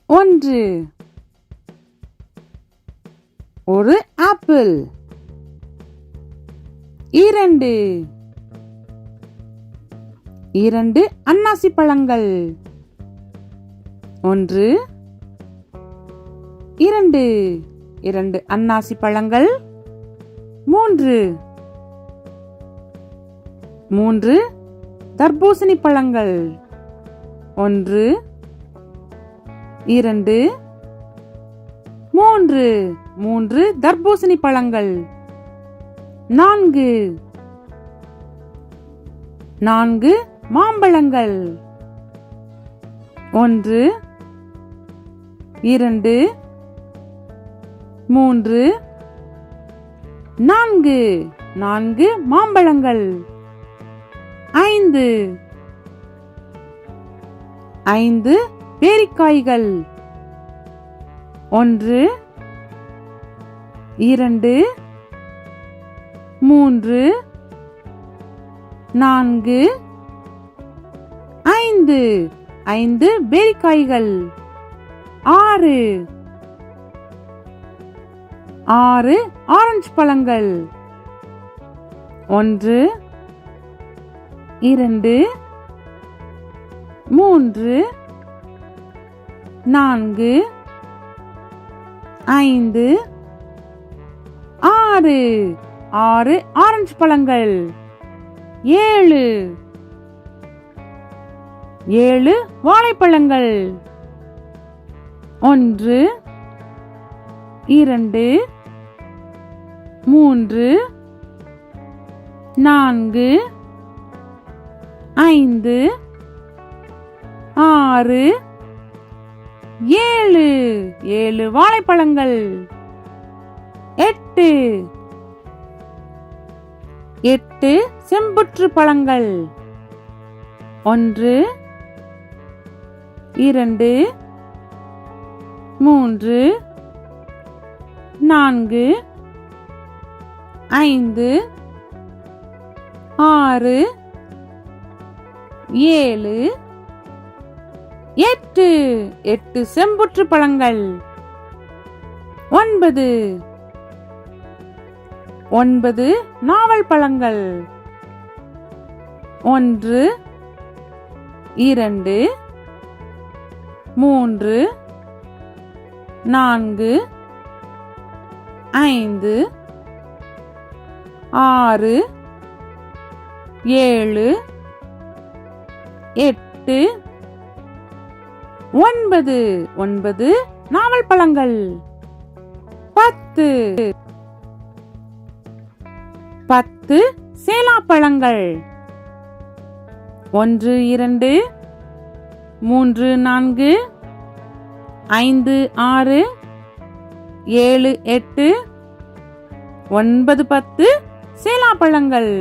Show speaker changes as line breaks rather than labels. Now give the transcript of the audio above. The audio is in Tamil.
1 ஒரு ஆப்பிள். 2 அன்னாசி பழங்கள். 1 2 அன்னாசி பழங்கள். 3 தர்பூசணி பழங்கள். 1 2 3 தர்பூசணி பழங்கள். 4 மாம்பழங்கள். 1 2 3 4 மாம்பழங்கள். 5 பேரிக்காய்கள். 1 2 3 4 5 பேரிக்காய்கள். 6 ஆரஞ்சு பழங்கள். 1 2 3 4 5 6 ஆரஞ்சு பழங்கள். 7 வாழைப்பழங்கள். 1 2 3 4 5 6 7 வாழைப்பழங்கள். 8 செம்புற்று பழங்கள். 1 2 3 4 5 6 7 8 செம்புற்று பழங்கள். 9 நாவல் பழங்கள். 1 2 3 4 5 6 7 8 9 நாவல் பழங்கள். 10 சேலாப்பழங்கள். 1 2 3 4 5 6 7 8 9 10 சேலாப்பழங்கள்.